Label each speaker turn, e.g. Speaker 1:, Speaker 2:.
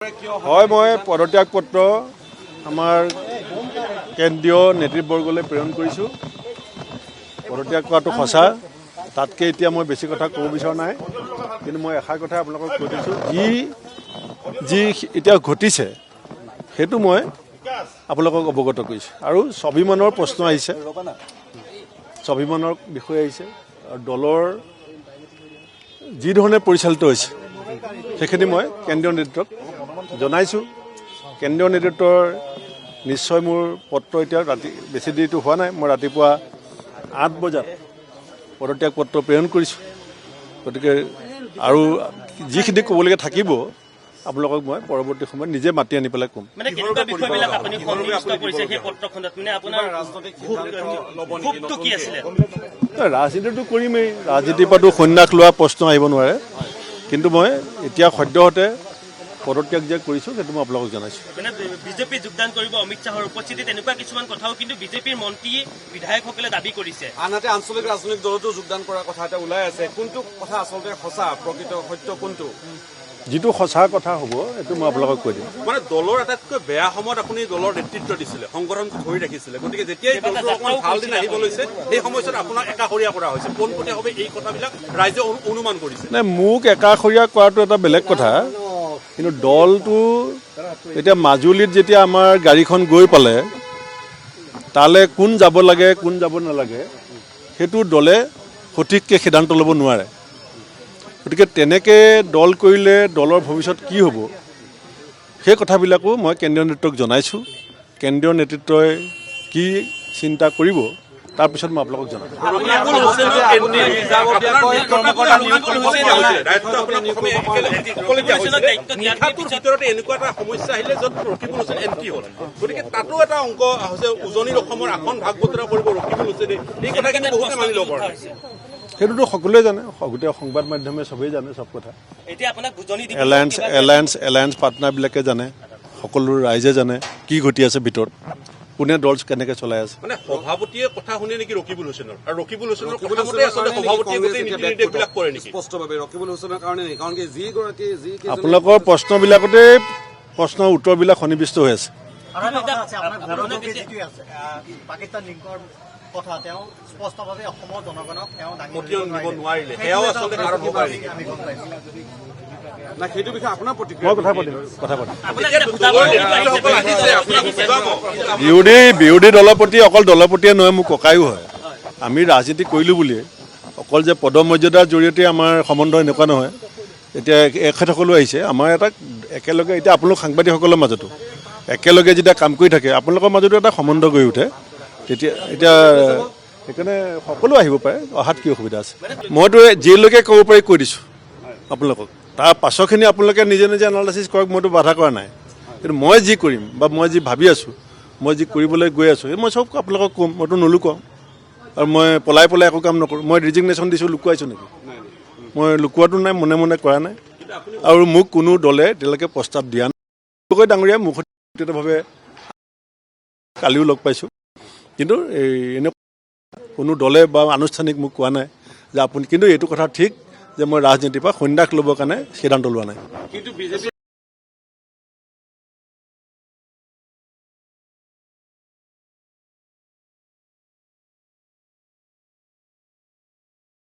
Speaker 1: হয়, মই পদত্যাগ পত্ৰ আমাৰ কেন্দ্ৰীয় নেতৃবৰ্গলৈ প্ৰেৰণ কৰিছোঁ। পদত্যাগ কৰাটো সঁচা, তাতকৈ এতিয়া মই বেছি কথা ক'ব বিচৰা নাই। কিন্তু মই এষাৰ কথা আপোনালোকক কৈ দিছোঁ, যি এতিয়া ঘটিছে সেইটো মই আপোনালোকক অৱগত কৰিছোঁ। আৰু স্বাভিমানৰ প্ৰশ্ন আহিছে, স্বাভিমানৰ বিষয় আহিছে, আৰু দলৰ যি ধৰণে পৰিচালিত হৈছে সেইখিনি মই কেন্দ্ৰীয় নেতৃত্বক জনাইছোঁ। কেন্দ্ৰীয় নেতৃত্বৰ নিশ্চয় মোৰ পত্ৰ এতিয়া বেছি দেৰিটো হোৱা নাই। মই ৰাতিপুৱা 8 বজাত পদত্যাগ পত্ৰ প্ৰেৰণ কৰিছোঁ। গতিকে আৰু যিখিনি ক'বলগীয়া থাকিব আপোনালোকক মই পৰৱৰ্তী সময়ত নিজে মাতি আনি পেলাই ক'ম। ৰাজনীতিটো কৰিমেই, ৰাজনীতিৰ পৰাতো সন্ন্যাস লোৱা প্ৰশ্ন আহিব নোৱাৰে। কিন্তু মই এতিয়া সদ্যহতে পদত্যাগ যে কৰিছোঁ সেইটো মই আপোনালোকক জনাইছোঁ।
Speaker 2: বিজেপি যোগদান কৰিব অমিত শ্বাহৰ উপস্থিতিত এনেকুৱা কিছুমান কথাও কিন্তু বিজেপিৰ মন্ত্ৰী বিধায়কসকলে দাবী কৰিছে। আনহাতে আঞ্চলিক ৰাজনৈতিক দলতো যোগদান কৰাৰ কথা এটা ওলাই আছে। কোনটো কথা আচলতে সঁচা, প্ৰকৃত সত্য কোনটো?
Speaker 1: যিটো সঁচা কথা হ'ব সেইটো মই আপোনালোকক কৈ দিম।
Speaker 3: মানে দলৰ আটাইতকৈ বেয়া সময়ত আপুনি দলৰ নেতৃত্ব দিছিলে, সংগঠনটো ধৰি ৰাখিছিলে। গতিকে যেতিয়াই দলটো অকণমান ভাল দিন আহিব লৈছে সেই সময়ছোৱাত আপোনাক একাষৰীয়া কৰা হৈছে। পোনপটীয়াভাৱে এই কথাবিলাক ৰাইজে অনুমান কৰিছে।
Speaker 1: নাই, মোক একাষৰীয়া কৰাটো এটা বেলেগ কথা। কিন্তু দলটো এতিয়া মাজুলীত যেতিয়া আমাৰ গাড়ীখন গৈ পালে, তালৈ কোন যাব লাগে কোন যাব নালাগে সেইটো দলে সঠিককৈ সিদ্ধান্ত ল'ব নোৱাৰে। গতিকে তেনেকৈ দল কৰিলে দলৰ ভৱিষ্যত কি হ'ব সেই কথাবিলাকো মই কেন্দ্ৰীয় নেতৃত্বক জনাইছোঁ। কেন্দ্ৰীয় নেতৃত্বই কি চিন্তা কৰিব তাৰপিছত মই আপোনালোকক জনাম।
Speaker 3: এনেকুৱা এটা সমস্যা আহিলে য'ত ৰকিবুল হুছেইন এণ্ট্ৰি হ'ল, গতিকে তাতো এটা অংক হৈছে উজনিৰ অসমৰ আসন ভাগ বতৰা কৰিব ৰকিবুল হুছেইনে। এই কথা কিন্তু বহুতে মানি ল'ব পৰা নাই।
Speaker 1: সেইটোতো সকলোৱে জানে, গোটেই সংবাদ মাধ্যমে চবেই জানে চব কথা। এলায়েন্স পাৰ্টনাৰবিলাকে জানে, সকলো ৰাইজে জানে কি ঘটি আছে ভিতৰত, কোনে দল কেনেকৈ চলাই আছে।
Speaker 3: মানে সভাপতিয়ে কথা শুনে নেকি ৰকিবুল হুছেইনৰ? আৰু ৰকিবুল হুছেইনৰ কথামতে আচলতে সভাপতিয়ে গোটেই নীতি নিৰ্দেশবিলাক কৰে নেকি?
Speaker 4: স্পষ্টভাৱে ৰকিবুল হুছেইনৰ কাৰণে নেকি? কাৰণ কি যিগৰাকী
Speaker 1: আপোনালোকৰ প্ৰশ্নবিলাকতে প্ৰশ্নৰ উত্তৰবিলাক সন্নিৱিষ্ট হৈ আছে।
Speaker 5: কথা তেওঁ স্পষ্টভাৱে অসমৰ জনগণক তেওঁ
Speaker 3: পতিয়ন দিব নোৱাৰিলে, সেয়াও আচলতে কাৰণ হ'ব পাৰে।
Speaker 4: না সেইটো বিষয়ে আপোনাৰ
Speaker 1: মই কথা পাতিম।
Speaker 3: প্ৰতিক্ৰিয়া
Speaker 1: বিৰোধী দলৰ প্ৰতি অকল দলৰ প্ৰতিয়ে নহয়, মোৰ ককায়ো হয়। আমি ৰাজনীতি কৰিলোঁ বুলিয়ে অকল যে পদমৰ্যাদাৰ জৰিয়তে আমাৰ সম্বন্ধ এনেকুৱা নহয়। এতিয়া এখেতসকলো আহিছে আমাৰ এটা একেলগে, এতিয়া আপোনালোক সাংবাদিকসকলৰ মাজতো একেলগে যেতিয়া কাম কৰি থাকে আপোনালোকৰ মাজতো এটা সম্বন্ধ গঢ়ি উঠে। তেতিয়া এতিয়া সেইকাৰণে সকলো আহিব পাৰে, অহাত কি অসুবিধা আছে। মইতো যিলৈকে ক'ব পাৰি কৈ দিছোঁ আপোনালোকক, তাৰ পাছৰখিনি আপোনালোকে নিজে নিজে এনালাইচিছ কৰক, মইতো বাধা কৰা নাই। কিন্তু মই যি কৰিম বা মই যি ভাবি আছোঁ, মই যি কৰিবলৈ গৈ আছোঁ মই চব আপোনালোকক ক'ম, মইতো নলুকাওঁ। আৰু মই পলাই একো কাম নকৰোঁ। মই ৰিজিগনেশ্যন দিছোঁ, লুকুৱাইছোঁ নেকি? মই লুকুৱাটো নাই, মনে মনে কৰা নাই। আৰু মোক কোনো দলে এতিয়ালৈকে প্ৰস্তাৱ দিয়া নাই। ডাঙৰীয়া মোক ব্যক্তিগতভাৱে কালিও লগ পাইছোঁ, কিন্তু এনে কোনো দলে বা আনুষ্ঠানিক মোক কোৱা নাই যে আপুনি, কিন্তু এইটো কথা ঠিক যে মই ৰাজনীতিৰ পৰা সন্ন্যাস ল'বৰ কাৰণে সিদ্ধান্ত লোৱা নাই।